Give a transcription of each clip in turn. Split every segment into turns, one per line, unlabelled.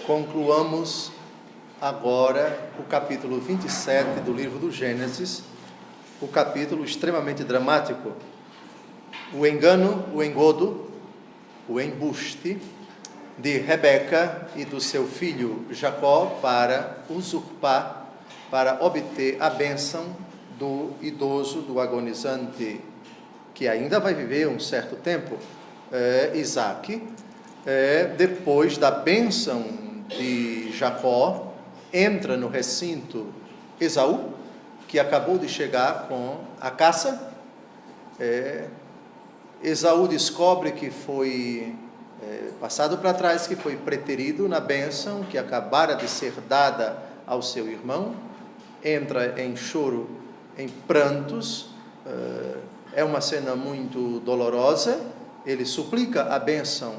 concluamos agora o capítulo 27 do livro do Gênesis, o capítulo extremamente dramático, o engano, o engodo, o embuste de Rebeca e do seu filho Jacó para usurpar, para obter a bênção do idoso, do agonizante, que ainda vai viver um certo tempo, Isaque. Depois da bênção de Jacó, entra no recinto Esaú, que acabou de chegar com a caça. Esaú descobre que foi passado para trás, que foi preterido na bênção que acabara de ser dada ao seu irmão, entra em choro, em prantos, é uma cena muito dolorosa. Ele suplica a bênção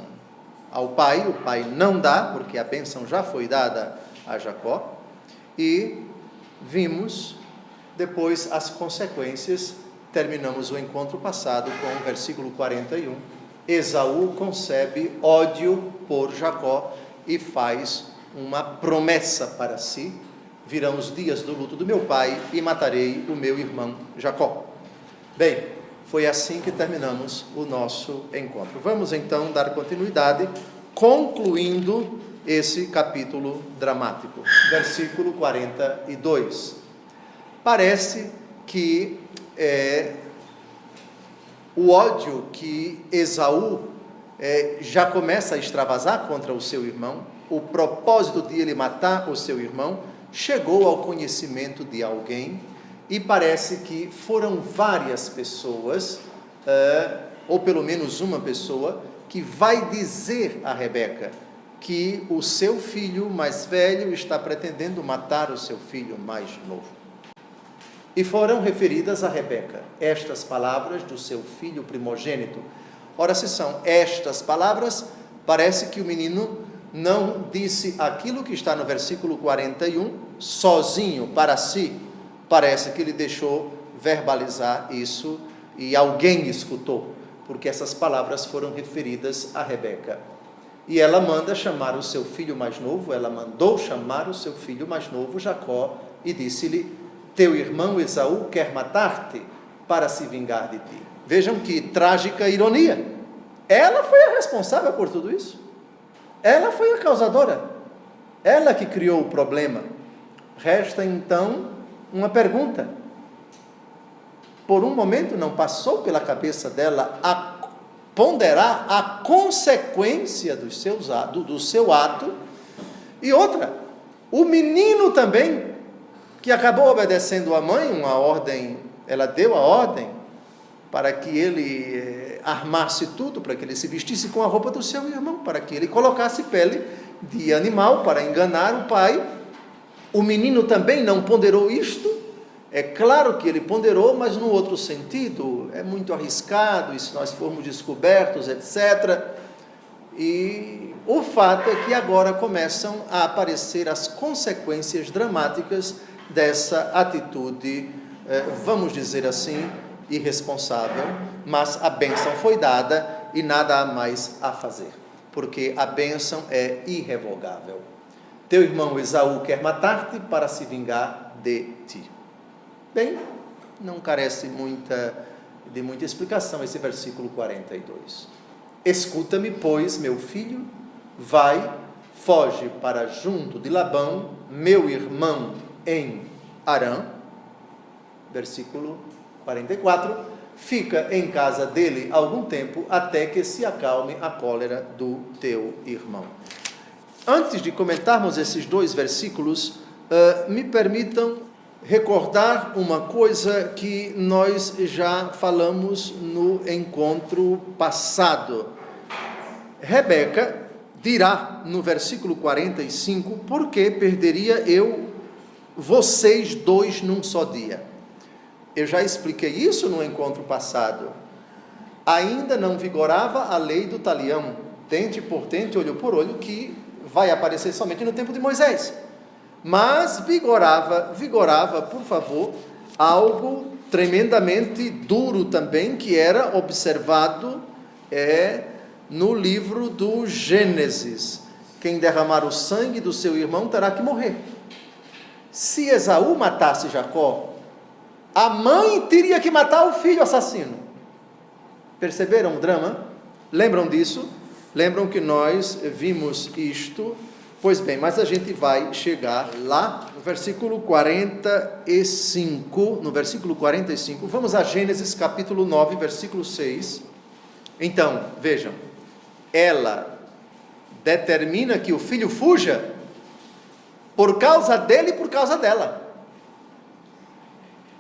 ao pai, o pai não dá, porque a bênção já foi dada a Jacó, e vimos depois as consequências. Terminamos o encontro passado com o versículo 41, Esaú concebe ódio por Jacó e faz uma promessa para si: virão os dias do luto do meu pai e matarei o meu irmão Jacó. Bem, foi assim que terminamos o nosso encontro. Vamos então dar continuidade, concluindo esse capítulo dramático. Versículo 42. Parece que o ódio que Esaú já começa a extravasar contra o seu irmão, o propósito de ele matar o seu irmão, chegou ao conhecimento de alguém, e parece que foram várias pessoas, ou pelo menos uma pessoa, que vai dizer a Rebeca que o seu filho mais velho está pretendendo matar o seu filho mais novo. E foram referidas a Rebeca estas palavras do seu filho primogênito. Ora, se são estas palavras, parece que o menino não disse aquilo que está no versículo 41, sozinho, para si. Parece que ele deixou verbalizar isso e alguém escutou, porque essas palavras foram referidas a Rebeca. E ela manda chamar o seu filho mais novo, ela mandou chamar o seu filho mais novo, Jacó, e disse-lhe: teu irmão Esaú quer matar-te para se vingar de ti. Vejam que trágica ironia. Ela foi a responsável por tudo isso. Ela foi a causadora. Ela que criou o problema. Resta então uma pergunta. Por um momento não passou pela cabeça dela a ponderar a consequência do seu ato? E outra, o menino também, que acabou obedecendo a mãe, uma ordem, ela deu a ordem para que ele armasse tudo, para que ele se vestisse com a roupa do seu irmão, para que ele colocasse pele de animal para enganar o pai. O menino também não ponderou isto. É claro que ele ponderou, mas no outro sentido, é muito arriscado, e se nós formos descobertos, etc. E o fato é que agora começam a aparecer as consequências dramáticas dessa atitude, vamos dizer assim, irresponsável, mas a bênção foi dada e nada há mais a fazer, porque a bênção é irrevogável. Teu irmão Esaú quer matar-te para se vingar de ti. Bem, não carece de muita explicação esse versículo 42. Escuta-me, pois, meu filho, vai, foge para junto de Labão, meu irmão, em Harã. Versículo 44, fica em casa dele algum tempo, até que se acalme a cólera do teu irmão. Antes de comentarmos esses dois versículos, me permitam recordar uma coisa que nós já falamos no encontro passado. Rebeca dirá no versículo 45, por que perderia eu vocês dois num só dia? Eu já expliquei isso no encontro passado. Ainda não vigorava a lei do talião, dente por dente, olho por olho, que vai aparecer somente no tempo de Moisés. Mas vigorava, por favor, algo tremendamente duro também, que era observado no livro do Gênesis. quem derramar o sangue do seu irmão terá que morrer. Se Esaú matasse Jacó, a mãe teria que matar o filho assassino. Perceberam o drama? Lembram disso? Lembram que nós vimos isto? Pois bem, mas a gente vai chegar lá no versículo 45. No versículo 45, vamos a Gênesis capítulo 9, versículo 6. Então, vejam, ela determina que o filho fuja por causa dele e por causa dela.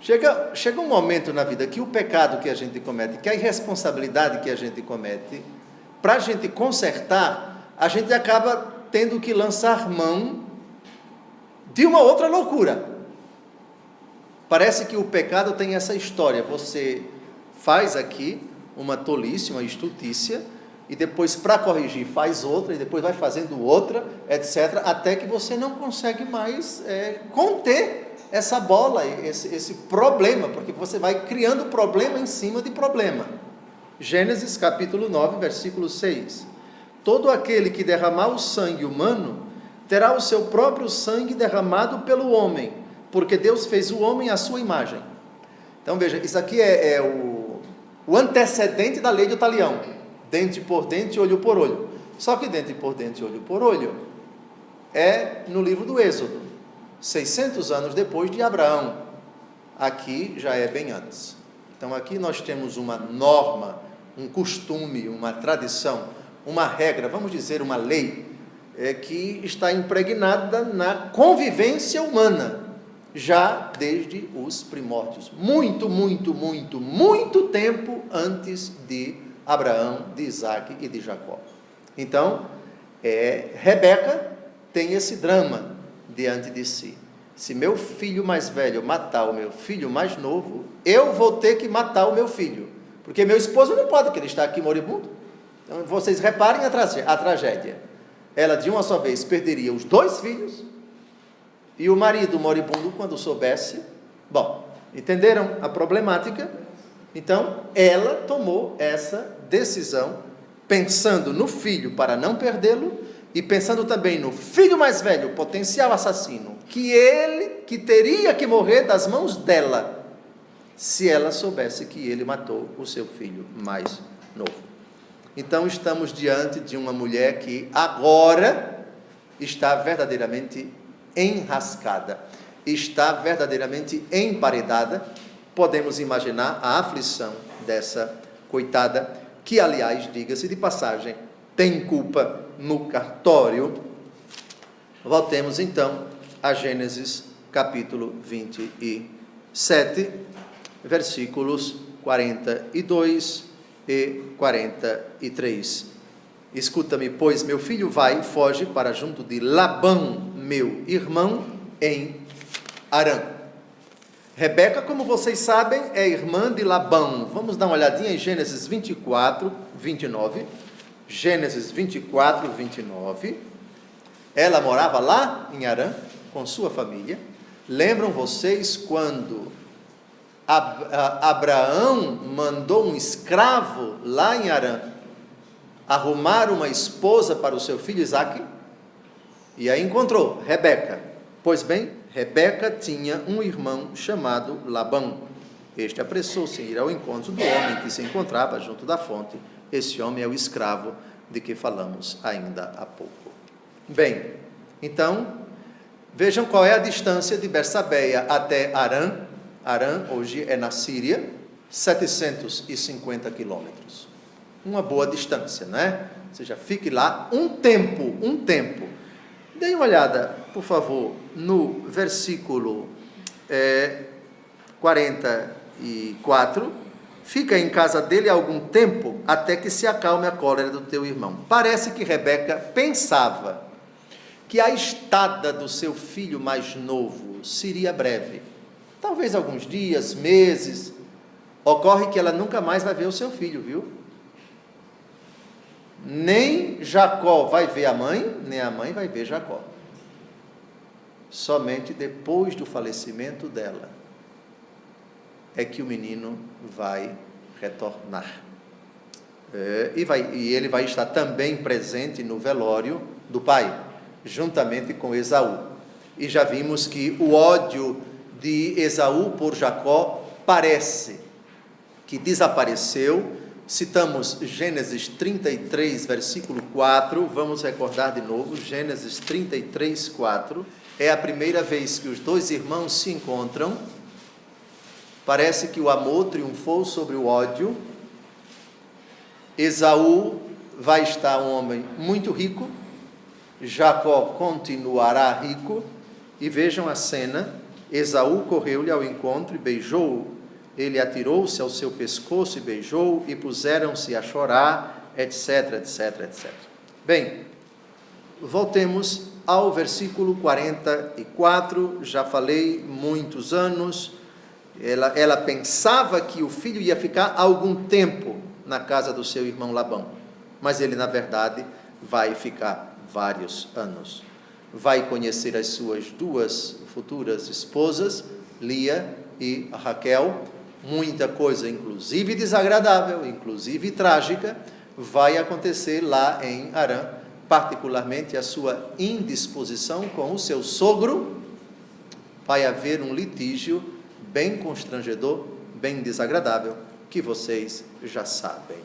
Chega um momento na vida que o pecado que a gente comete, que a irresponsabilidade que a gente comete, para a gente consertar, a gente acaba tendo que lançar mão de uma outra loucura. Parece que o pecado tem essa história, você faz aqui uma tolice, uma estultícia, e depois para corrigir faz outra, e depois vai fazendo outra, etc., até que você não consegue mais conter essa bola, esse problema, porque você vai criando problema em cima de problema. Gênesis capítulo 9, versículo 6. Todo aquele que derramar o sangue humano, terá o seu próprio sangue derramado pelo homem, porque Deus fez o homem à sua imagem. Então veja, isso aqui é o antecedente da lei do talião, dente por dente, olho por olho. Só que dente por dente, olho por olho, é no livro do Êxodo, 600 anos depois de Abraão. Aqui já é bem antes. Então aqui nós temos uma norma, um costume, uma tradição, uma regra, vamos dizer uma lei, que está impregnada na convivência humana, já desde os primórdios, muito tempo antes de Abraão, de Isaac e de Jacó. Então, Rebeca tem esse drama diante de si. Se meu filho mais velho matar o meu filho mais novo, eu vou ter que matar o meu filho, porque meu esposo não pode, porque ele está aqui moribundo. Então, vocês reparem a tragédia. Ela, de uma só vez, perderia os 2 filhos, e o marido moribundo, quando soubesse... Bom, entenderam a problemática? Então, ela tomou essa decisão, pensando no filho para não perdê-lo, e pensando também no filho mais velho, potencial assassino, que teria que morrer das mãos dela, se ela soubesse que ele matou o seu filho mais novo. Então, estamos diante de uma mulher que agora está verdadeiramente enrascada, está verdadeiramente emparedada. Podemos imaginar a aflição dessa coitada, que, aliás, diga-se de passagem, tem culpa no cartório. Voltemos então a Gênesis capítulo 27, versículos 42 e 43. Escuta-me, pois, meu filho vai, foge para junto de Labão, meu irmão, em Harã. Rebeca, como vocês sabem, é irmã de Labão. Vamos dar uma olhadinha em Gênesis 24, 29. Gênesis 24, 29. Ela morava lá em Harã, com sua família. Lembram vocês quando Abraão mandou um escravo lá em Harã arrumar uma esposa para o seu filho Isaque? E aí encontrou Rebeca. Pois bem, Rebeca tinha um irmão chamado Labão. Este apressou-se em ir ao encontro do homem que se encontrava junto da fonte. Esse homem é o escravo de que falamos ainda há pouco. Bem, então, vejam qual é a distância de Bersabeia até Harã. Harã hoje é na Síria, 750 quilômetros. Uma boa distância, não é? Ou seja, fique lá um tempo. Dê uma olhada, por favor, no versículo 44. Fica em casa dele algum tempo, até que se acalme a cólera do teu irmão. Parece que Rebeca pensava que a estada do seu filho mais novo seria breve. Talvez alguns dias, meses. Ocorre que ela nunca mais vai ver o seu filho, viu? Nem Jacó vai ver a mãe, nem a mãe vai ver Jacó. Somente depois do falecimento dela é que o menino vai retornar. E ele vai estar também presente no velório do pai, juntamente com Esaú. E já vimos que o ódio de Esaú por Jacó parece que desapareceu. Citamos Gênesis 33, versículo 4, vamos recordar de novo, Gênesis 33, 4, é a primeira vez que os dois irmãos se encontram, parece que o amor triunfou sobre o ódio. Esaú vai estar um homem muito rico, Jacó continuará rico, e vejam a cena, Esaú correu-lhe ao encontro e beijou-o, ele atirou-se ao seu pescoço e beijou, e puseram-se a chorar, etc, etc, etc. Bem, voltemos ao versículo 44, já falei, muitos anos, ela pensava que o filho ia ficar algum tempo na casa do seu irmão Labão, mas ele, na verdade, vai ficar vários anos. Vai conhecer as suas duas futuras esposas, Lia e Raquel. Muita coisa, inclusive desagradável, inclusive trágica, vai acontecer lá em Harã, particularmente a sua indisposição com o seu sogro. Vai haver um litígio bem constrangedor, bem desagradável, que vocês já sabem.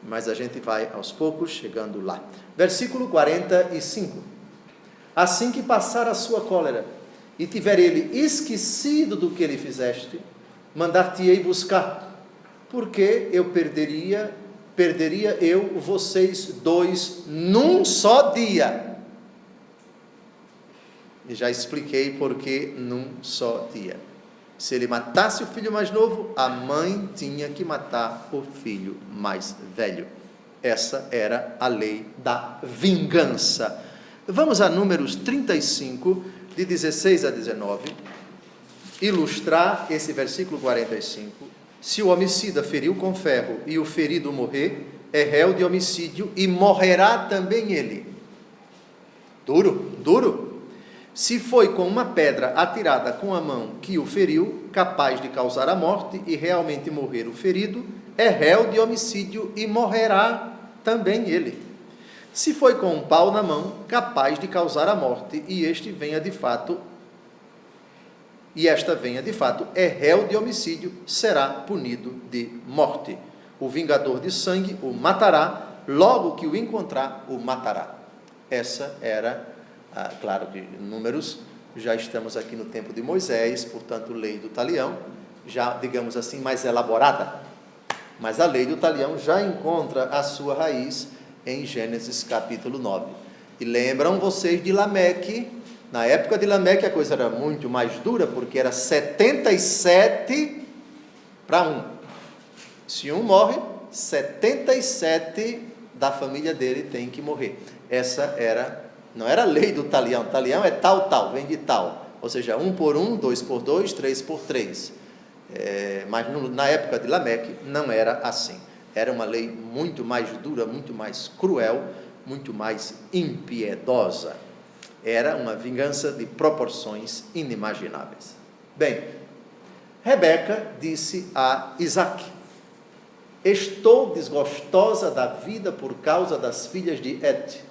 Mas a gente vai aos poucos chegando lá. Versículo 45. Assim que passar a sua cólera, e tiver ele esquecido do que lhe fizeste, mandar-te-ei buscar, porque eu perderia eu vocês dois num só dia. E já expliquei por que num só dia. Se ele matasse o filho mais novo, a mãe tinha que matar o filho mais velho. Essa era a lei da vingança. Vamos a Números 35, de 16 a 19. Ilustrar esse versículo 45. Se o homicida feriu com ferro e o ferido morrer, é réu de homicídio e morrerá também ele. Duro, duro. Se foi com uma pedra atirada com a mão que o feriu, capaz de causar a morte e realmente morrer o ferido, é réu de homicídio e morrerá também ele. Se foi com um pau na mão, capaz de causar a morte e esta venha de fato, é réu de homicídio, será punido de morte. O vingador de sangue o matará, logo que o encontrar, o matará. Essa era, claro, de Números, já estamos aqui no tempo de Moisés, portanto, lei do talião, já, digamos assim, mais elaborada. Mas a lei do talião já encontra a sua raiz em Gênesis capítulo 9. E lembram vocês de Lameque? Na época de Lameque a coisa era muito mais dura, porque era 77 para 1. Se um morre, 77 da família dele tem que morrer. Essa não era a lei do talião. Talião é tal, vem de tal. Ou seja, 1 por 1, 2 por 2, 3 por 3. Mas na época de Lameque não era assim. Era uma lei muito mais dura, muito mais cruel, muito mais impiedosa. Era uma vingança de proporções inimagináveis. Bem, Rebeca disse a Isaque: estou desgostosa da vida por causa das filhas de Het.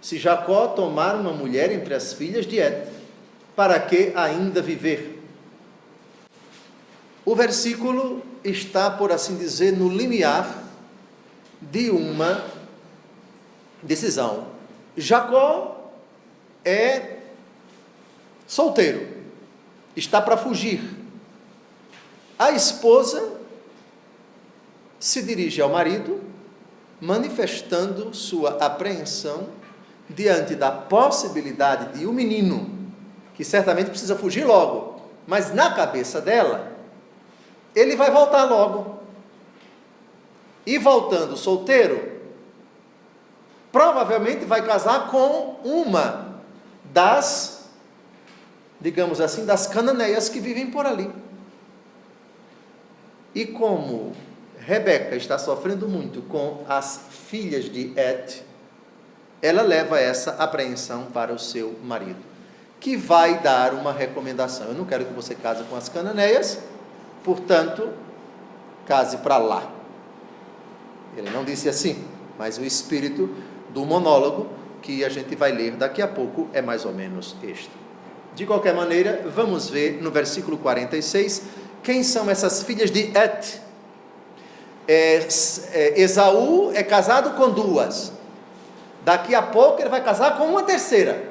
Se Jacó tomar uma mulher entre as filhas de Het, para que ainda viver? O versículo está, por assim dizer, no limiar de uma decisão. Jacó é solteiro, está para fugir. A esposa se dirige ao marido, manifestando sua apreensão diante da possibilidade de um menino, que certamente precisa fugir logo, mas na cabeça dela, ele vai voltar logo. E voltando solteiro, provavelmente vai casar com uma das, digamos assim, das cananeias que vivem por ali. E como Rebeca está sofrendo muito com as filhas de Het, ela leva essa apreensão para o seu marido, que vai dar uma recomendação: eu não quero que você case com as cananeias, portanto, case para lá. Ele não disse assim, mas o espírito do monólogo que a gente vai ler daqui a pouco é mais ou menos este. De qualquer maneira, vamos ver no versículo 46, quem são essas filhas de Et? Esaú é casado com duas. Daqui a pouco ele vai casar com uma terceira.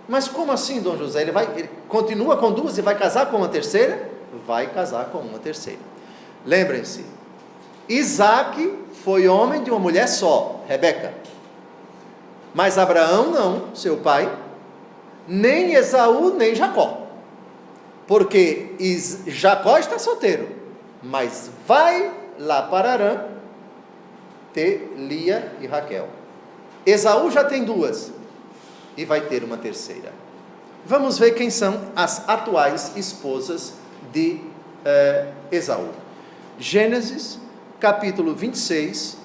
Mas como assim, Dom José? Ele continua com duas e vai casar com uma terceira? Vai casar com uma terceira. Lembrem-se, Isaac foi homem de uma mulher só, Rebeca. Mas Abraão não, seu pai, nem Esaú, nem Jacó. Porque Jacó está solteiro, mas vai lá para Harã ter Lia e Raquel. Esaú já tem duas e vai ter uma terceira. Vamos ver quem são as atuais esposas de Esaú. Gênesis, capítulo 26,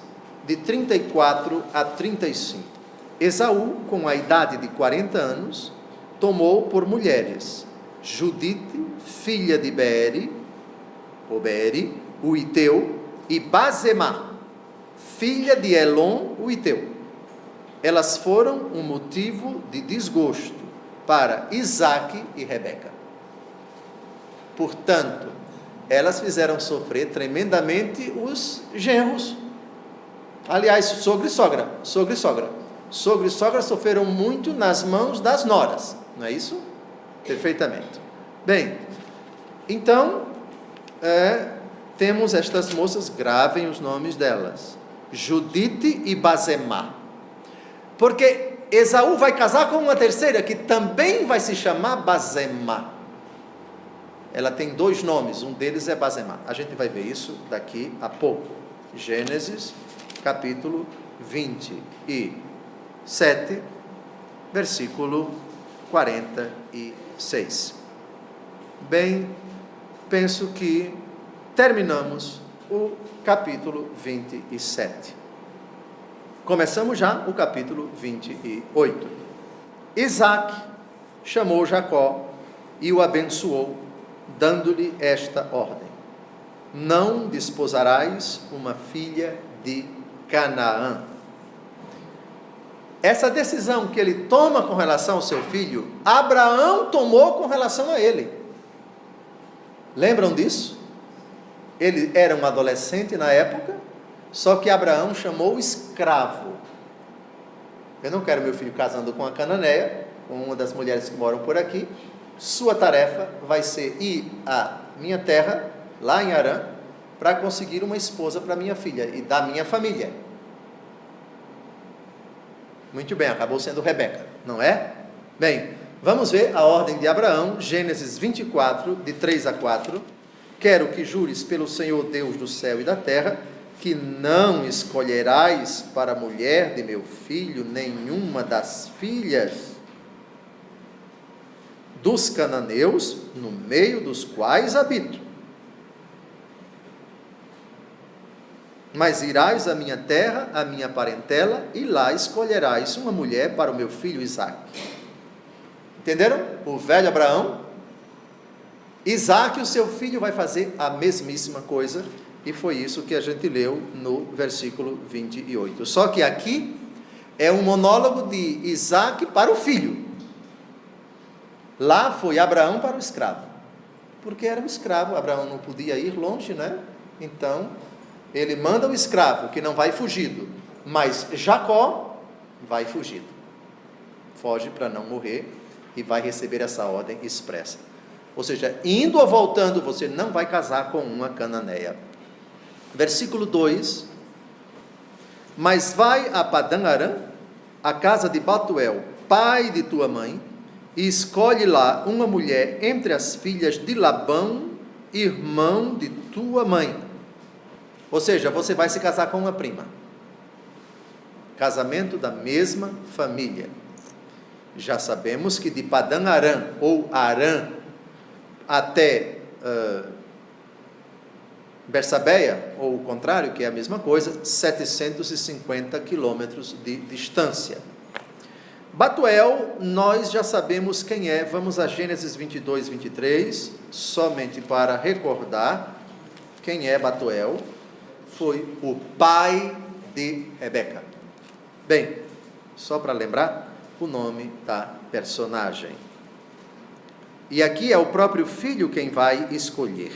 de 34 a 35. Esaú, com a idade de 40 anos, tomou por mulheres Judite, filha de Beeri, o Iteu, e Basemá, filha de Elon, o Iteu. Elas foram um motivo de desgosto para Isaque e Rebeca. Portanto, elas fizeram sofrer tremendamente os genros. Aliás, sogro e sogra. Sogro e sogra sofreram muito nas mãos das noras, não é isso? Perfeitamente. Bem, então, temos estas moças, gravem os nomes delas: Judite e Basemá. Porque Esaú vai casar com uma terceira, que também vai se chamar Basemá. Ela tem dois nomes, um deles é Basemá. A gente vai ver isso daqui a pouco. Gênesis, capítulo 27, versículo 46. Bem, penso que terminamos o capítulo 27. Começamos já o capítulo 28. Isaac chamou Jacó e o abençoou, dando-lhe esta ordem: não desposarás uma filha de Canaã. Essa decisão que ele toma com relação ao seu filho, Abraão tomou com relação a ele. Lembram disso? Ele era um adolescente na época, só que Abraão chamou escravo. Eu não quero meu filho casando com a cananeia, com uma das mulheres que moram por aqui. Sua tarefa vai ser ir à minha terra, lá em Harã, para conseguir uma esposa para minha filha e da minha família. Muito bem, acabou sendo Rebeca, não é? Bem, vamos ver a ordem de Abraão, Gênesis 24, de 3 a 4. Quero que jures pelo Senhor Deus do céu e da terra, que não escolherás para mulher de meu filho nenhuma das filhas dos cananeus, no meio dos quais habito. Mas irás à minha terra, à minha parentela, e lá escolherás uma mulher para o meu filho Isaque. Entenderam? O velho Abraão, Isaque, o seu filho, vai fazer a mesmíssima coisa, e foi isso que a gente leu no versículo 28. Só que aqui é um monólogo de Isaque para o filho. Lá foi Abraão para o escravo, porque era um escravo, Abraão não podia ir longe, né? Então, ele manda o escravo, que não vai fugido, mas Jacó vai fugido. Foge para não morrer e vai receber essa ordem expressa. Ou seja, indo ou voltando, você não vai casar com uma cananeia. Versículo 2: mas vai a Padã Arã, a casa de Batuel, pai de tua mãe, e escolhe lá uma mulher entre as filhas de Labão, irmão de tua mãe. Ou seja, você vai se casar com uma prima. Casamento da mesma família. Já sabemos que de Padã Arã, ou Arã, até Bersabeia, ou o contrário, que é a mesma coisa, 750 quilômetros de distância. Batuel, nós já sabemos quem é. Vamos a Gênesis 22, 23, somente para recordar quem é Batuel. Foi o pai de Rebeca. Bem, só para lembrar o nome da personagem. E aqui é o próprio filho quem vai escolher.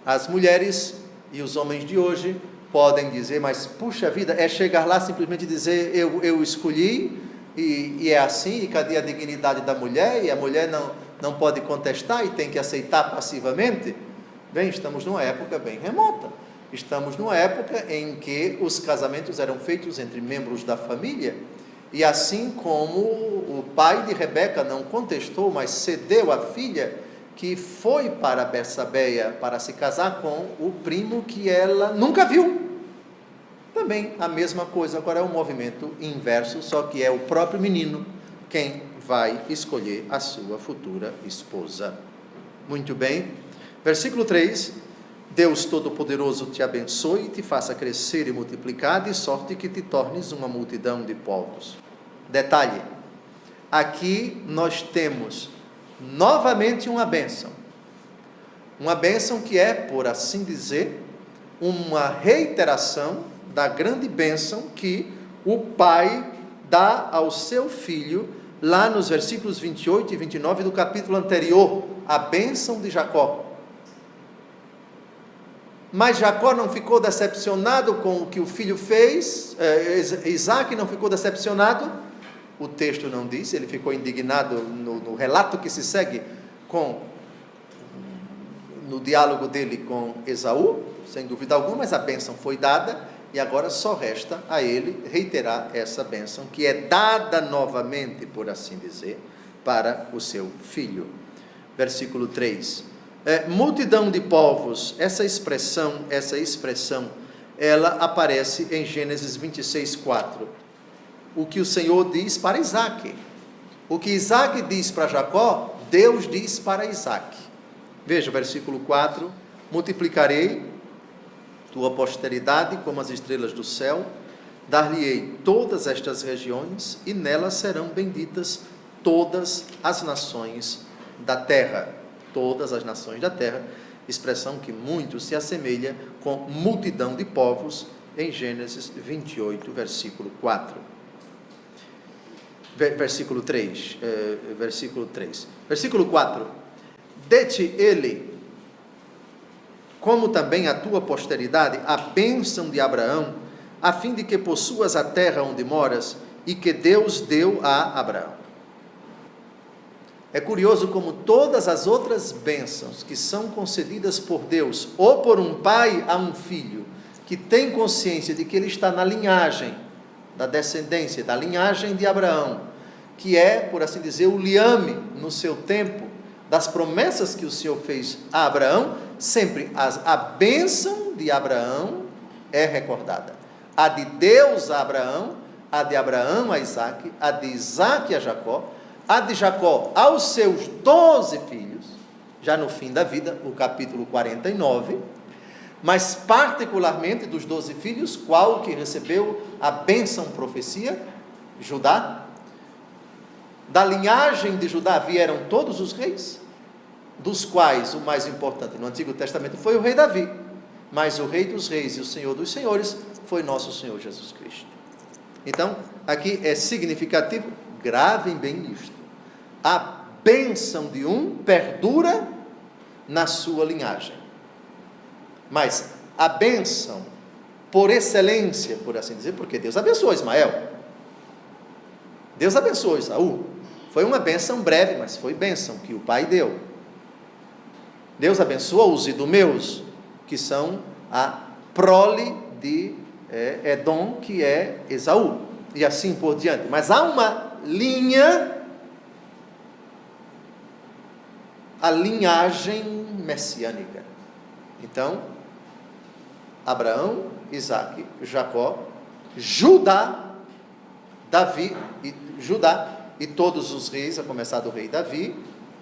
As mulheres e os homens de hoje podem dizer, mas puxa vida, é chegar lá simplesmente dizer, eu escolhi, e é assim, e cadê a dignidade da mulher? E a mulher não pode contestar e tem que aceitar passivamente? Bem, estamos numa época bem remota. Estamos numa época em que os casamentos eram feitos entre membros da família, e assim como o pai de Rebeca não contestou, mas cedeu a filha, que foi para Betsabeia para se casar com o primo que ela nunca viu. Também a mesma coisa, agora é um movimento inverso, só que é o próprio menino quem vai escolher a sua futura esposa. Muito bem, versículo 3, Deus Todo-Poderoso te abençoe e te faça crescer e multiplicar, de sorte que te tornes uma multidão de povos. Detalhe, aqui nós temos novamente uma bênção que é, por assim dizer, uma reiteração da grande bênção que o pai dá ao seu filho, lá nos versículos 28 e 29 do capítulo anterior, a bênção de Jacó. Mas Jacó não ficou decepcionado com o que o filho fez, Isaac não ficou decepcionado, o texto não diz, ele ficou indignado no relato que se segue no diálogo dele com Esaú, sem dúvida alguma, mas a bênção foi dada, e agora só resta a ele reiterar essa bênção, que é dada novamente, por assim dizer, para o seu filho. Versículo 3. Multidão de povos, essa expressão, ela aparece em Gênesis 26, 4. O que o Senhor diz para Isaac. O que Isaac diz para Jacó, Deus diz para Isaac. Veja o versículo 4. Multiplicarei tua posteridade como as estrelas do céu, dar-lhe-ei todas estas regiões, e nelas serão benditas todas as nações da terra. Todas as nações da terra, expressão que muito se assemelha com multidão de povos, em Gênesis 28, versículo 4. Versículo 3. Versículo 4. Dê-te ele, como também a tua posteridade, a bênção de Abraão, a fim de que possuas a terra onde moras, e que Deus deu a Abraão. É curioso como todas as outras bênçãos que são concedidas por Deus, ou por um pai a um filho, que tem consciência de que ele está na linhagem da descendência, da linhagem de Abraão, que é, por assim dizer, o liame no seu tempo, das promessas que o Senhor fez a Abraão, sempre a bênção de Abraão é recordada. A de Deus a Abraão, a de Abraão a Isaac, a de Isaac a Jacó, a de Jacó aos seus 12 filhos, já no fim da vida, o capítulo 49, mas particularmente dos 12 filhos, qual que recebeu a bênção profecia? Judá. Da linhagem de Judá vieram todos os reis, dos quais o mais importante no Antigo Testamento foi o rei Davi, mas o rei dos reis e o Senhor dos senhores foi nosso Senhor Jesus Cristo. Então, aqui é significativo, gravem bem isto, a bênção de um perdura na sua linhagem, mas a bênção por excelência, por assim dizer, porque Deus abençoou Ismael, Deus abençoou Esaú, foi uma bênção breve, mas foi bênção que o pai deu. Deus abençoou os idumeus, que são a prole de Edom, que é Esaú, e assim por diante. Mas há uma linha, a linhagem messiânica. Então, Abraão, Isaac, Jacó, Judá, Davi, Judá e todos os reis, a começar do rei Davi,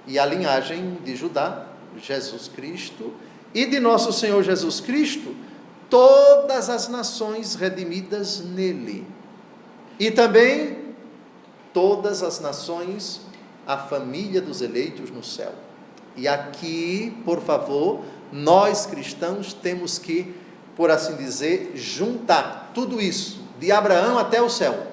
e a linhagem de Judá, Jesus Cristo, e de nosso Senhor Jesus Cristo, todas as nações redimidas nele, e também todas as nações, a família dos eleitos no céu. E aqui, por favor, nós cristãos temos que, por assim dizer, juntar tudo isso de Abraão até o céu.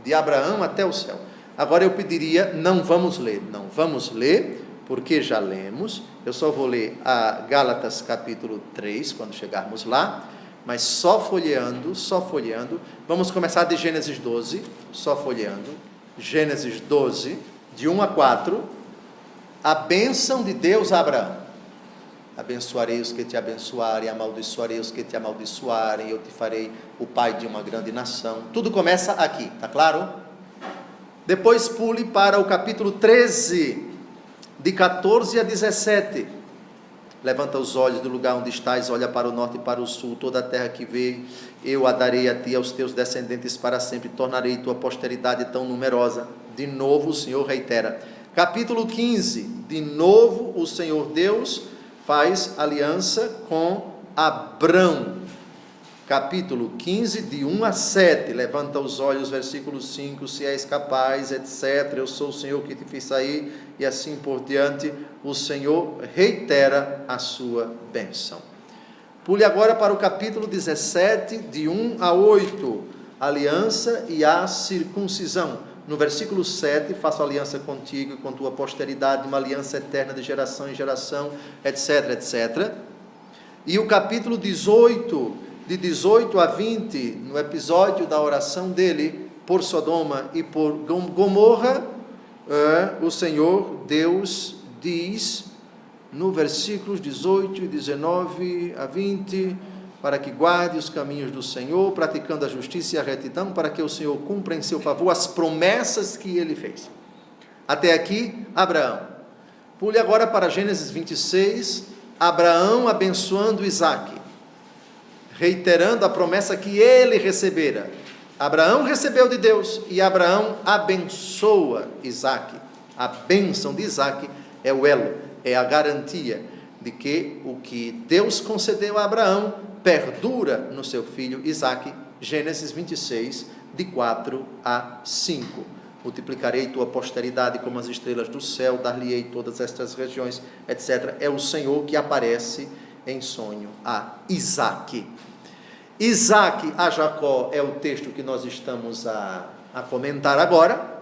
De Abraão até o céu. Agora eu pediria, não vamos ler, porque já lemos. Eu só vou ler a Gálatas capítulo 3, quando chegarmos lá, mas só folheando. Vamos começar de Gênesis 12, só folheando. Gênesis 12, de 1 a 4, a bênção de Deus a Abraão. Abençoarei os que te abençoarem, amaldiçoarei os que te amaldiçoarem, eu te farei o pai de uma grande nação. Tudo começa aqui, tá claro? Depois pule para o capítulo 13, de 14 a 17. Levanta os olhos do lugar onde estás, olha para o norte e para o sul, toda a terra que vê, eu a darei a ti e aos teus descendentes para sempre, tornarei tua posteridade tão numerosa. De novo o Senhor reitera. Capítulo 15, de novo o Senhor Deus faz aliança com Abrão. Capítulo 15, de 1 a 7, levanta os olhos, versículo 5, se és capaz, etc., eu sou o Senhor que te fiz sair, e assim por diante, o Senhor reitera a sua bênção. Pule agora para o capítulo 17, de 1 a 8, aliança e a circuncisão. No versículo 7, faço aliança contigo e com tua posteridade, uma aliança eterna de geração em geração, etc., etc. E o capítulo 18, de 18 a 20, no episódio da oração dele por Sodoma e por Gomorra, o Senhor Deus diz, no versículos 18 e 19 a 20, para que guarde os caminhos do Senhor, praticando a justiça e a retidão, para que o Senhor cumpra em seu favor as promessas que ele fez. Até aqui, Abraão. Pule agora para Gênesis 26, Abraão abençoando Isaque, reiterando a promessa que ele recebera. Abraão recebeu de Deus e Abraão abençoa Isaque. A bênção de Isaque é o elo, é a garantia de que o que Deus concedeu a Abraão perdura no seu filho Isaque. Gênesis 26, de 4 a 5. Multiplicarei tua posteridade como as estrelas do céu, dar-lhe-ei todas estas regiões, etc. É o Senhor que aparece em sonho a Isaque. Isaque a Jacó é o texto que nós estamos a comentar agora.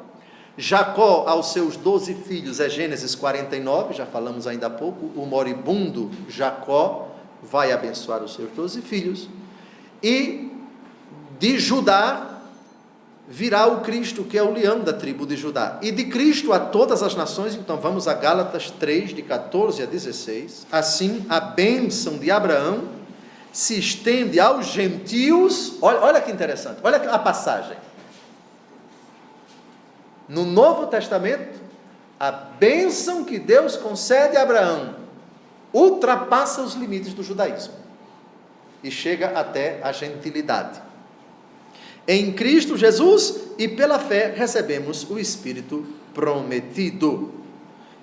Jacó aos seus 12 filhos é Gênesis 49, já falamos ainda há pouco. O moribundo Jacó vai abençoar os seus 12 filhos. E de Judá virá o Cristo, que é o leão da tribo de Judá. E de Cristo a todas as nações. Então vamos a Gálatas 3, de 14 a 16. Assim, a bênção de Abraão se estende aos gentios. Olha que interessante, olha a passagem. No Novo Testamento, a bênção que Deus concede a Abraão ultrapassa os limites do judaísmo e chega até a gentilidade. Em Cristo Jesus e pela fé recebemos o Espírito prometido.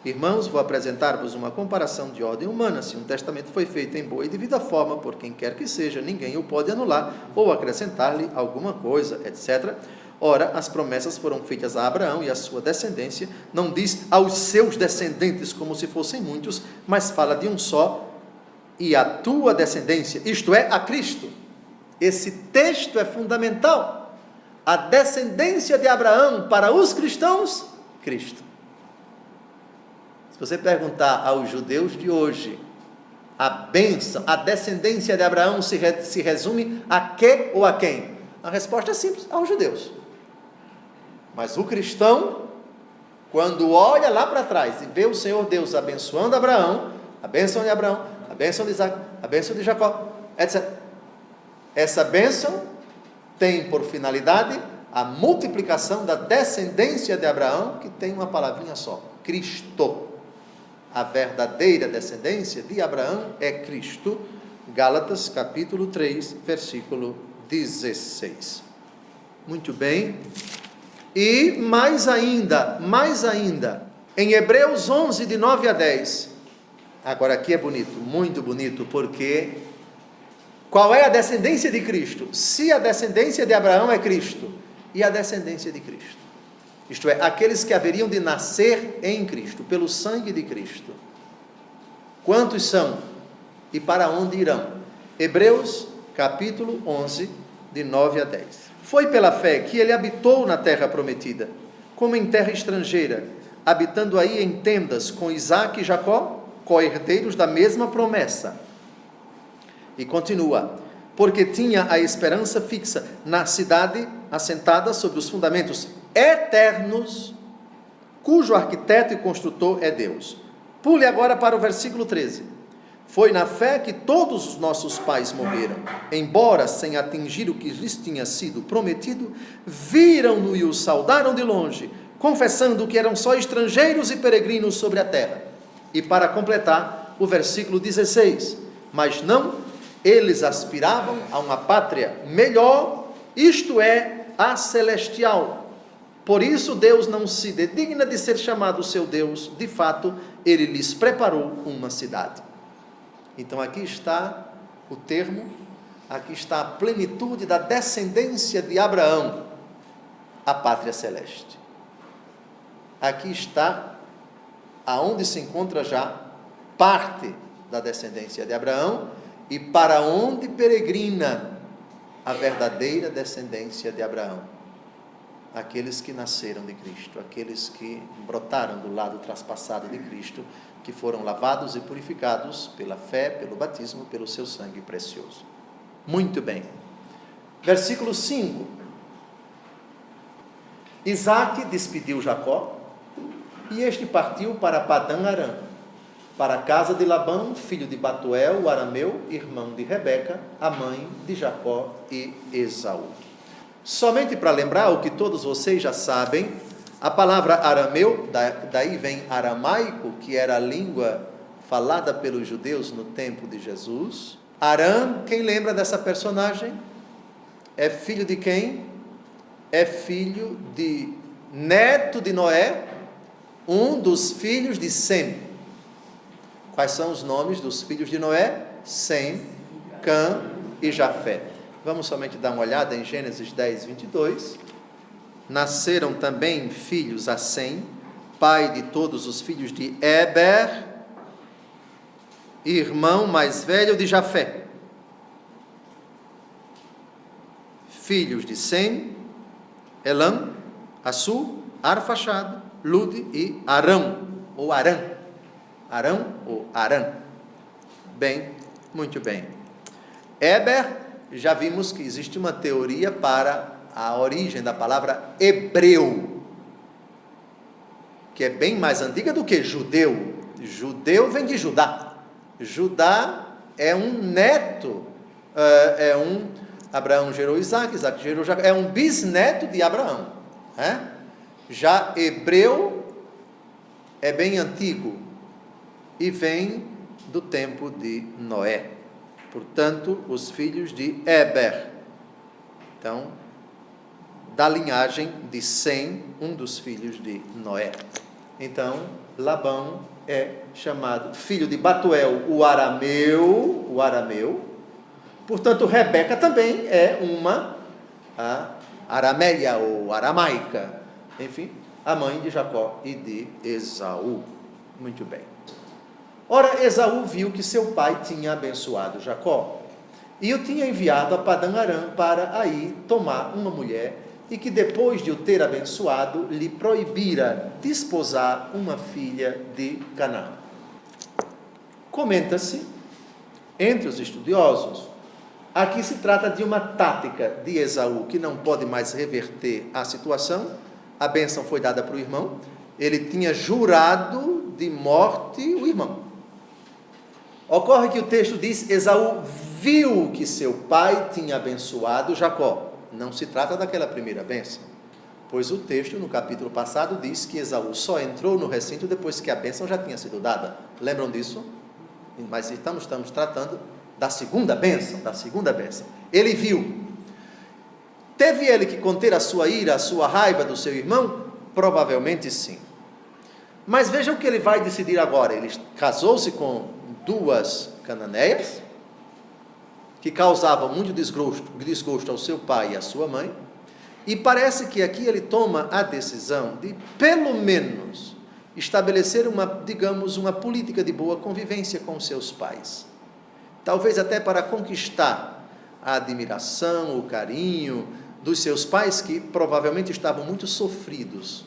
Irmãos, vou apresentar-vos uma comparação de ordem humana. Se um testamento foi feito em boa e devida forma, por quem quer que seja, ninguém o pode anular ou acrescentar-lhe alguma coisa, etc. Ora, as promessas foram feitas a Abraão e à sua descendência, não diz aos seus descendentes como se fossem muitos, mas fala de um só, e a tua descendência, isto é, a Cristo. Esse texto é fundamental. A descendência de Abraão para os cristãos, Cristo. Se você perguntar aos judeus de hoje, a bênção, a descendência de Abraão se resume a que ou a quem? A resposta é simples, aos judeus. Mas o cristão, quando olha lá para trás e vê o Senhor Deus abençoando Abraão, a bênção de Abraão, a bênção de Isaac, a bênção de Jacó, etc. Essa bênção tem por finalidade a multiplicação da descendência de Abraão, que tem uma palavrinha só, Cristo. A verdadeira descendência de Abraão é Cristo. Gálatas capítulo 3, versículo 16. Muito bem. E mais ainda, em Hebreus 11, de 9 a 10, agora aqui é bonito, muito bonito, porque qual é a descendência de Cristo? Se a descendência de Abraão é Cristo, e a descendência de Cristo, isto é, aqueles que haveriam de nascer em Cristo, pelo sangue de Cristo, quantos são? E para onde irão? Hebreus capítulo 11, de 9 a 10. Foi pela fé que ele habitou na terra prometida, como em terra estrangeira, habitando aí em tendas com Isaque e Jacó, co-herdeiros da mesma promessa. E continua, porque tinha a esperança fixa na cidade assentada sobre os fundamentos eternos, cujo arquiteto e construtor é Deus. Pule agora para o versículo 13. Foi na fé que todos os nossos pais morreram, embora sem atingir o que lhes tinha sido prometido, viram-no e o saudaram de longe, confessando que eram só estrangeiros e peregrinos sobre a terra. E para completar, o versículo 16, mas não, eles aspiravam a uma pátria melhor, isto é, a celestial. Por isso Deus não se dedigna de ser chamado seu Deus, de fato, ele lhes preparou uma cidade. Então aqui está o termo, aqui está a plenitude da descendência de Abraão, a pátria celeste. Aqui está aonde se encontra já parte da descendência de Abraão e para onde peregrina a verdadeira descendência de Abraão. Aqueles que nasceram de Cristo, aqueles que brotaram do lado traspassado de Cristo, que foram lavados e purificados pela fé, pelo batismo, pelo seu sangue precioso. Muito bem. Versículo 5. Isaque despediu Jacó, e este partiu para Padã Arã, para a casa de Labão, filho de Batuel, o arameu, irmão de Rebeca, a mãe de Jacó e Esaú. Somente para lembrar o que todos vocês já sabem, a palavra arameu, daí vem aramaico, que era a língua falada pelos judeus no tempo de Jesus. Arã, quem lembra dessa personagem? É filho de quem? É filho de neto de Noé, um dos filhos de Sem. Quais são os nomes dos filhos de Noé? Sem, Cã e Jafé. Vamos somente dar uma olhada em Gênesis 10, 22. Nasceram também filhos a Sem, pai de todos os filhos de Eber, irmão mais velho de Jafé. Filhos de Sem, Elam, Assur, Arfaxad, Lude e Arão, ou Arã. Arão ou Arã. Bem, muito bem. Eber, já vimos que existe uma teoria para a origem da palavra hebreu, que é bem mais antiga do que judeu. Judeu vem de Judá. Judá é um neto, Abraão gerou Isaque, Isaque gerou Jacó, é um bisneto de Abraão. Já hebreu é bem antigo e vem do tempo de Noé. Portanto, os filhos de Eber. Então, da linhagem de Sem, um dos filhos de Noé. Então, Labão é chamado filho de Batuel, o arameu. Portanto, Rebeca também é uma arameia ou aramaica. Enfim, a mãe de Jacó e de Esaú. Muito bem. Ora, Esaú viu que seu pai tinha abençoado Jacó e o tinha enviado a Padã Arã para aí tomar uma mulher e que depois de o ter abençoado, lhe proibira desposar uma filha de Canaã. Comenta-se, entre os estudiosos, aqui se trata de uma tática de Esaú que não pode mais reverter a situação. A bênção foi dada para o irmão, ele tinha jurado de morte o irmão. Ocorre que o texto diz, Esaú viu que seu pai tinha abençoado Jacó. Não se trata daquela primeira bênção, pois o texto no capítulo passado diz que Esaú só entrou no recinto depois que a bênção já tinha sido dada. Lembram disso? Mas estamos tratando da segunda bênção, Ele viu. Teve ele que conter a sua ira, a sua raiva do seu irmão? Provavelmente sim. Mas vejam o que ele vai decidir agora. Ele casou-se com 2 cananeias, que causavam muito desgosto ao seu pai e à sua mãe, e parece que aqui ele toma a decisão de, pelo menos, estabelecer uma política de boa convivência com seus pais. Talvez até para conquistar a admiração, o carinho dos seus pais, que provavelmente estavam muito sofridos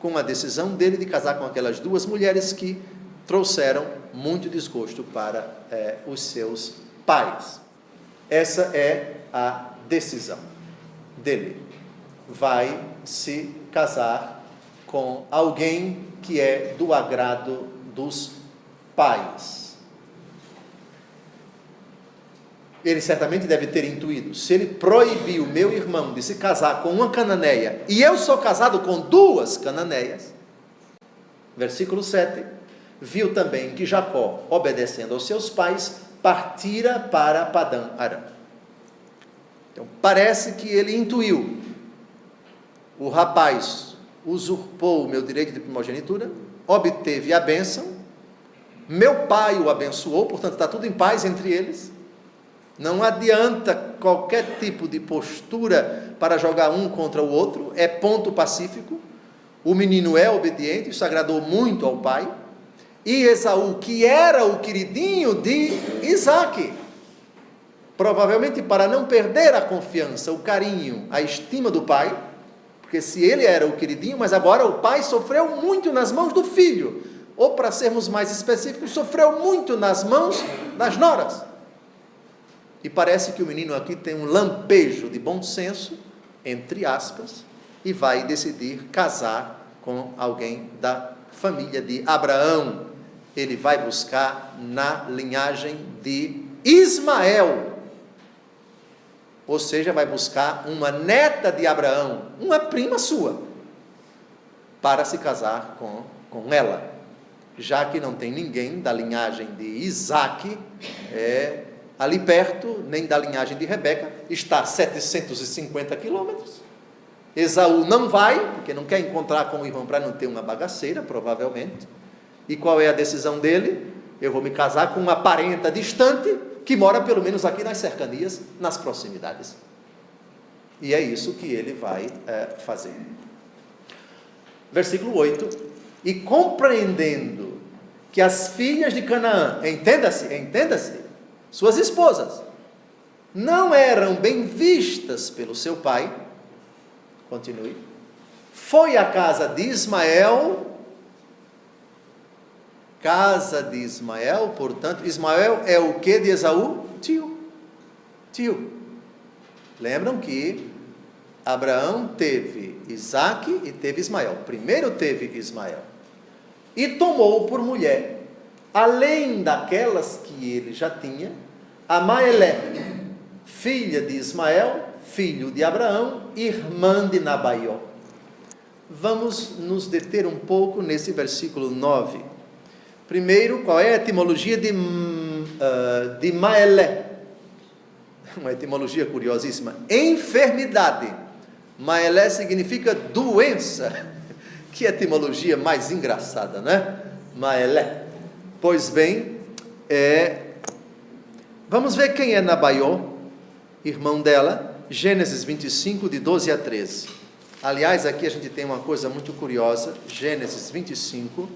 com a decisão dele de casar com aquelas duas mulheres que trouxeram muito desgosto para os seus pais. Essa é a decisão dele. Vai se casar com alguém que é do agrado dos pais. Ele certamente deve ter intuído: se ele proibiu meu irmão de se casar com uma cananeia, e eu sou casado com duas cananeias, versículo 7, viu também que Jacó, obedecendo aos seus pais, partira para Padã Arã. Então parece que ele intuiu: o rapaz usurpou o meu direito de primogenitura, obteve a bênção, meu pai o abençoou, portanto está tudo em paz entre eles. Não adianta qualquer tipo de postura para jogar um contra o outro, é ponto pacífico. O menino é obediente, isso agradou muito ao pai. E Esaú, que era o queridinho de Isaque, provavelmente para não perder a confiança, o carinho, a estima do pai, porque se ele era o queridinho, mas agora o pai sofreu muito nas mãos do filho, ou para sermos mais específicos, sofreu muito nas mãos das noras. E parece que o menino aqui tem um lampejo de bom senso, entre aspas, e vai decidir casar com alguém da família de Abraão. Ele vai buscar na linhagem de Ismael, ou seja, vai buscar uma neta de Abraão, uma prima sua, para se casar com ela, já que não tem ninguém da linhagem de Isaque ali perto, nem da linhagem de Rebeca, está a 750 quilômetros. Esaú não vai, porque não quer encontrar com o irmão para não ter uma bagaceira, provavelmente. E qual é a decisão dele? Eu vou me casar com uma parenta distante, que mora pelo menos aqui nas cercanias, nas proximidades. E é isso que ele vai fazer. Versículo 8: e compreendendo que as filhas de Canaã, entenda-se, suas esposas, não eram bem vistas pelo seu pai, continue, foi à casa de Ismael, portanto, Ismael é o que de Esaú? Tio. Lembram que Abraão teve Isaque e teve Ismael. Primeiro teve Ismael. E tomou por mulher, além daquelas que ele já tinha, a Maelé, filha de Ismael, filho de Abraão, irmã de Nabaió. Vamos nos deter um pouco nesse versículo 9. Primeiro, qual é a etimologia de Maelé? Uma etimologia curiosíssima. Enfermidade. Maelé significa doença. Que etimologia mais engraçada, né? Maelé. Pois bem, vamos ver quem é Nabaió, irmão dela, Gênesis 25, de 12 a 13. Aliás, aqui a gente tem uma coisa muito curiosa, Gênesis 25,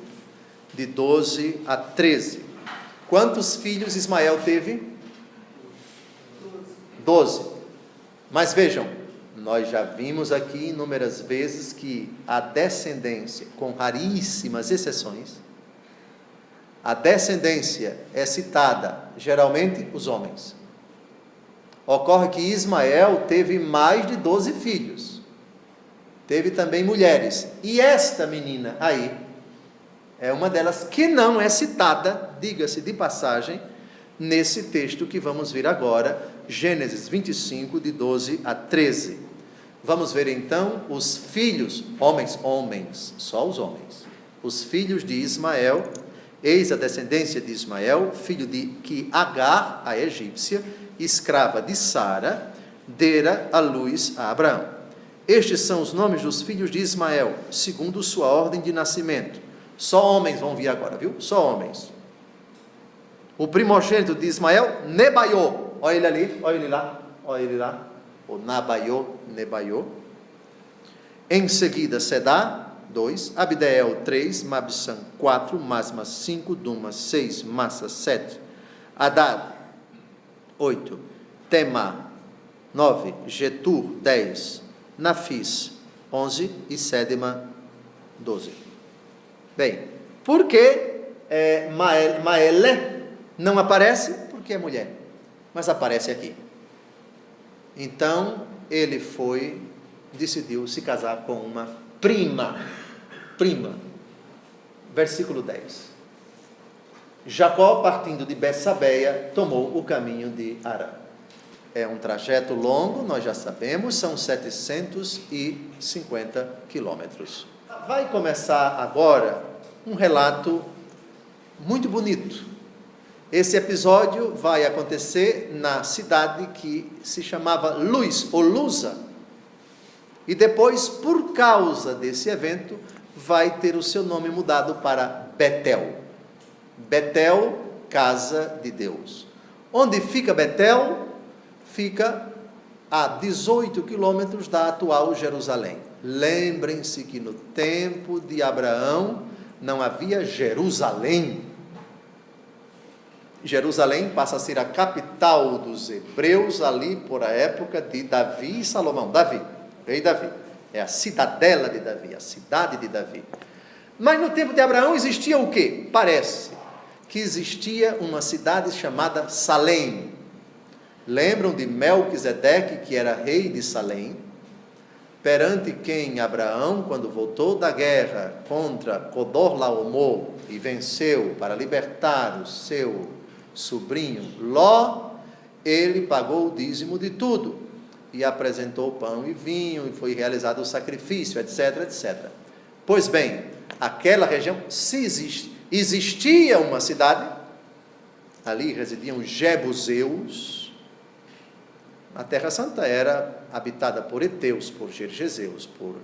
de 12 a 13. Quantos filhos Ismael teve? 12. Mas vejam, nós já vimos aqui inúmeras vezes que a descendência, com raríssimas exceções, a descendência é citada, geralmente, os homens. Ocorre que Ismael teve mais de 12 filhos. Teve também mulheres. E esta menina aí, é uma delas que não é citada, diga-se de passagem, nesse texto que vamos ver agora, Gênesis 25, de 12 a 13. Vamos ver então os filhos, homens, só os homens. Os filhos de Ismael. Eis a descendência de Ismael, filho de que Agar, a egípcia, escrava de Sara, dera à luz a Abraão. Estes são os nomes dos filhos de Ismael, segundo sua ordem de nascimento. Só homens vão vir agora, viu? Só homens. O primogênito de Ismael, Nebaiô. Olha ele ali, olha ele lá. O Nebaiô. Em seguida, Sedá, 2, Abdeel 3, Mabsam 4, Masma 5, Duma 6, Massa 7, Hadad 8, Tema, 9, Getur, 10, Nafis, 11 e Cédima, 12. Bem, por que Maele não aparece? Porque é mulher, mas aparece aqui. Então, ele decidiu se casar com uma prima. Versículo 10. Jacó, partindo de Betsabeia, tomou o caminho de Harã. É um trajeto longo, nós já sabemos, são 750 quilômetros. Vai começar agora um relato muito bonito. Esse episódio vai acontecer na cidade que se chamava Luz, ou Luza. E depois, por causa desse evento, vai ter o seu nome mudado para Betel. Betel, casa de Deus. Onde fica Betel? Fica a 18 quilômetros da atual Jerusalém. Lembrem-se que no tempo de Abraão não havia Jerusalém. Jerusalém passa a ser a capital dos hebreus ali por a época de Davi e Salomão. Rei Davi. É a cidadela de Davi, a cidade de Davi. Mas no tempo de Abraão existia o quê? Parece que existia uma cidade chamada Salém. Lembram de Melquisedeque, que era rei de Salém, perante quem Abraão, quando voltou da guerra contra Codorlaomer e venceu para libertar o seu sobrinho Ló, ele pagou o dízimo de tudo e apresentou pão e vinho e foi realizado o sacrifício, etc, etc. Pois bem, aquela região, se existia uma cidade, ali residiam os Jebuseus. A Terra Santa era habitada por heteus, por gergeseus, por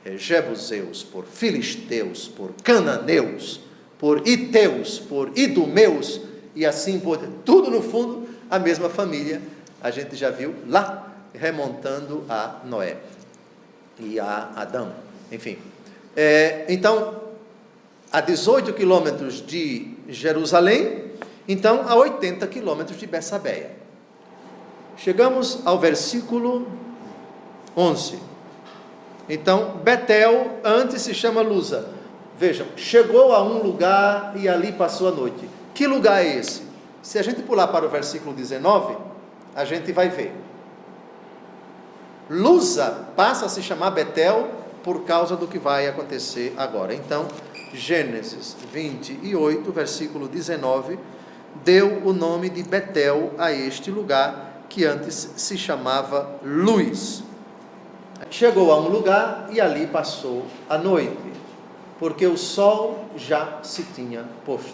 jebuseus, por filisteus, por cananeus, por iteus, por idumeus, e assim por tudo no fundo a mesma família. A gente já viu lá, remontando a Noé e a Adão, enfim. Então, a 18 quilômetros de Jerusalém, então a 80 quilômetros de Betsabeia. Chegamos ao versículo 11. Então, Betel antes se chama Luza. Vejam, chegou a um lugar e ali passou a noite. Que lugar é esse? Se a gente pular para o versículo 19, a gente vai ver. Luza passa a se chamar Betel por causa do que vai acontecer agora. Então, Gênesis 28, versículo 19, deu o nome de Betel a este lugar, que antes se chamava Luz. Chegou a um lugar e ali passou a noite, porque o sol já se tinha posto.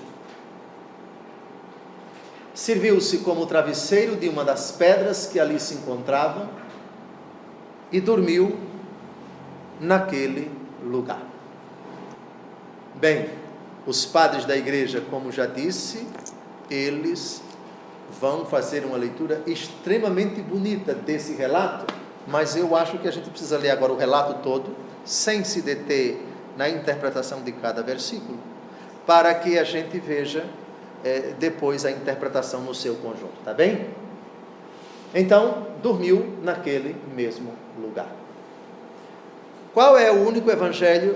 Serviu-se como travesseiro de uma das pedras que ali se encontravam e dormiu naquele lugar. Bem, os padres da igreja, como já disse, eles vão fazer uma leitura extremamente bonita desse relato, mas eu acho que a gente precisa ler agora o relato todo, sem se deter na interpretação de cada versículo, para que a gente veja depois a interpretação no seu conjunto, tá bem? Então, dormiu naquele mesmo lugar. Qual é o único evangelho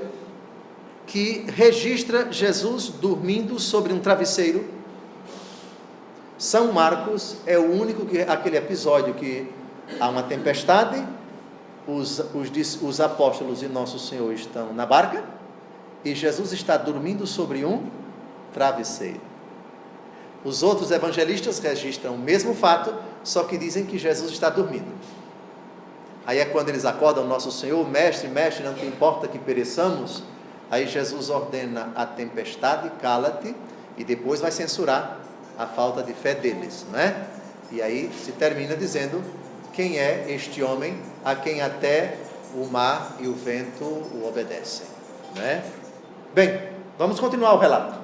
que registra Jesus dormindo sobre um travesseiro? São Marcos é o único aquele episódio que há uma tempestade, os apóstolos e Nosso Senhor estão na barca, e Jesus está dormindo sobre um travesseiro. Os outros evangelistas registram o mesmo fato, só que dizem que Jesus está dormindo. Aí é quando eles acordam Nosso Senhor, mestre, não te importa que pereçamos? Aí Jesus ordena a tempestade, cala-te, e depois vai censurar a falta de fé deles, não é? E aí se termina dizendo: quem é este homem a quem até o mar e o vento o obedecem, não é? Bem, vamos continuar o relato.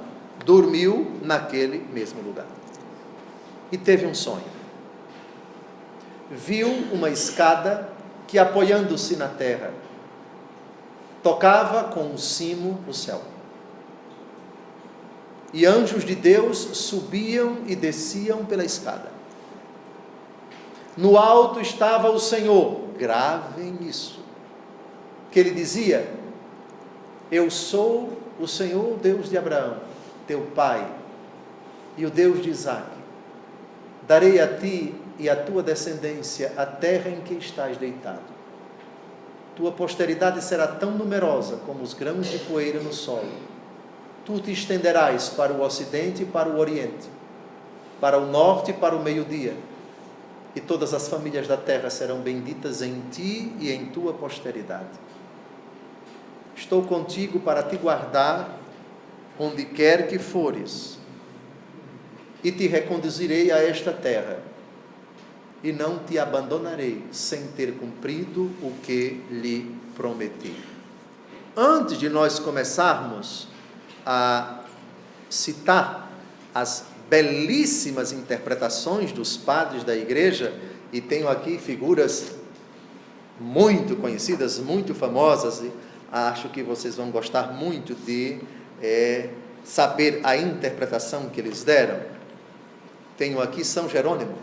Dormiu naquele mesmo lugar e teve um sonho. Viu uma escada que, apoiando-se na terra, tocava com um cimo o céu. E anjos de Deus subiam e desciam pela escada. No alto estava o Senhor. Gravem isso. Que ele dizia: eu sou o Senhor, Deus de Abraão, teu pai, e o Deus de Isaque. Darei a ti e à tua descendência a terra em que estás deitado. Tua posteridade será tão numerosa como os grãos de poeira no solo. Tu te estenderás para o ocidente e para o oriente, para o norte e para o meio-dia, e todas as famílias da terra serão benditas em ti e em tua posteridade. Estou contigo para te guardar onde quer que fores, e te reconduzirei a esta terra, e não te abandonarei sem ter cumprido o que lhe prometi. Antes de nós começarmos a citar as belíssimas interpretações dos padres da igreja, e tenho aqui figuras muito conhecidas, muito famosas, e acho que vocês vão gostar muito de saber a interpretação que eles deram. Tenho aqui São Jerônimo,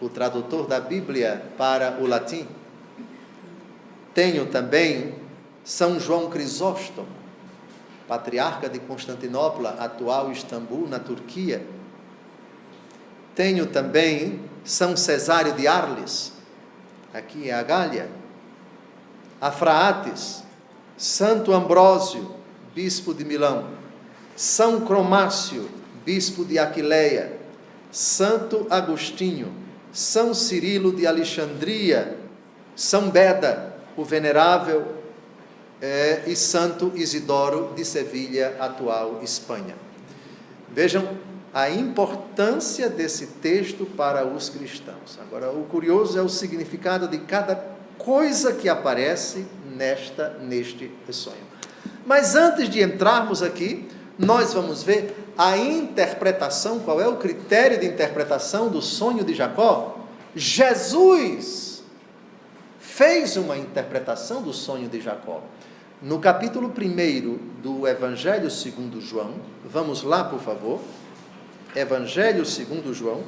o tradutor da Bíblia para o latim. Tenho também São João Crisóstomo, patriarca de Constantinopla, atual Istambul, na Turquia. Tenho também São Cesário de Arles, aqui é a Gália. Afraates, Santo Ambrósio, bispo de Milão, São Cromácio, bispo de Aquileia, Santo Agostinho, São Cirilo de Alexandria, São Beda, o venerável, e Santo Isidoro de Sevilha, atual Espanha. Vejam a importância desse texto para os cristãos. Agora, o curioso é o significado de cada coisa que aparece neste sonho. Mas antes de entrarmos aqui, nós vamos ver a interpretação. Qual é o critério de interpretação do sonho de Jacó? Jesus fez uma interpretação do sonho de Jacó. No capítulo 1 do Evangelho segundo João, vamos lá, por favor. Evangelho segundo João,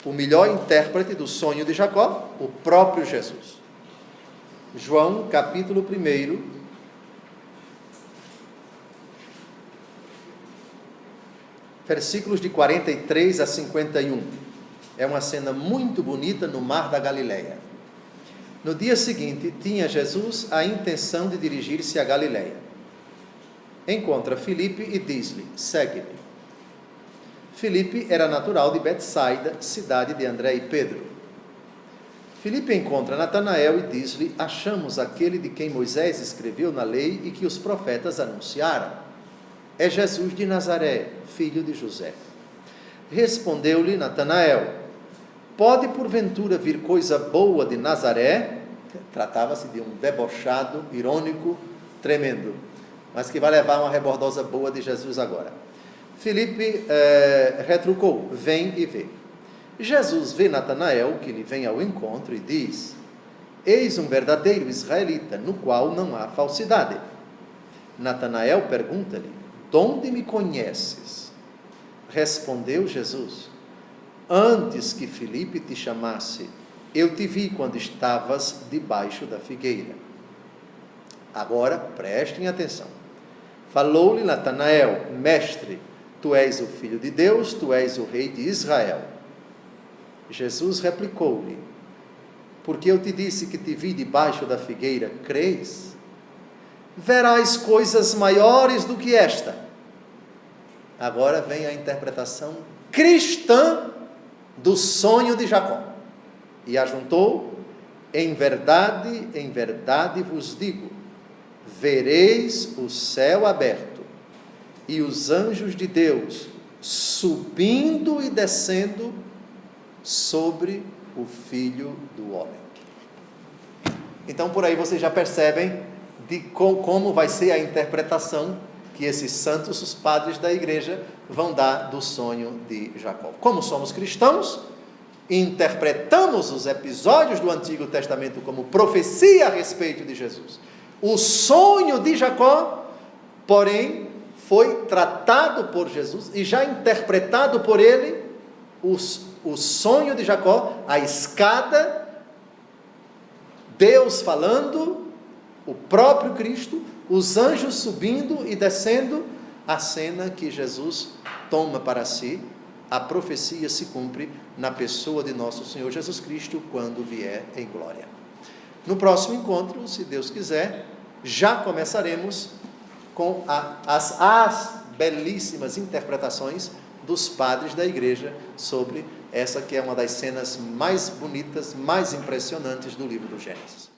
o melhor intérprete do sonho de Jacó, o próprio Jesus. João, capítulo 1, versículos de 43 a 51. É uma cena muito bonita no mar da Galileia. No dia seguinte, tinha Jesus a intenção de dirigir-se a Galileia. Encontra Filipe e diz-lhe: segue-me. Filipe era natural de Betsaida, cidade de André e Pedro. Filipe encontra Natanael e diz-lhe: achamos aquele de quem Moisés escreveu na lei e que os profetas anunciaram. É Jesus de Nazaré, filho de José. Respondeu-lhe Natanael: pode porventura vir coisa boa de Nazaré? Tratava-se de um debochado, irônico, tremendo, mas que vai levar uma rebordosa boa de Jesus agora. Filipe retrucou: vem e vê. Jesus vê Natanael, que lhe vem ao encontro, e diz: eis um verdadeiro israelita, no qual não há falsidade. Natanael pergunta-lhe: de onde me conheces? Respondeu Jesus: antes que Filipe te chamasse, eu te vi quando estavas debaixo da figueira. Agora prestem atenção. Falou-lhe Natanael: mestre, tu és o filho de Deus, tu és o rei de Israel. Jesus replicou-lhe: porque eu te disse que te vi debaixo da figueira, crês? Verás coisas maiores do que esta. Agora vem a interpretação cristã do sonho de Jacó. E ajuntou: em verdade vos digo, vereis o céu aberto e os anjos de Deus subindo e descendo sobre o Filho do Homem. Então, por aí vocês já percebem de como vai ser a interpretação que esses santos, os padres da igreja, vão dar do sonho de Jacó. Como somos cristãos, interpretamos os episódios do Antigo Testamento como profecia a respeito de Jesus. O sonho de Jacó, porém, foi tratado por Jesus e já interpretado por ele os o sonho de Jacó, a escada, Deus falando, o próprio Cristo, os anjos subindo e descendo, a cena que Jesus toma para si. A profecia se cumpre na pessoa de nosso Senhor Jesus Cristo, quando vier em glória. No próximo encontro, se Deus quiser, já começaremos com as belíssimas interpretações dos padres da igreja sobre essa que é uma das cenas mais bonitas, mais impressionantes do livro do Gênesis.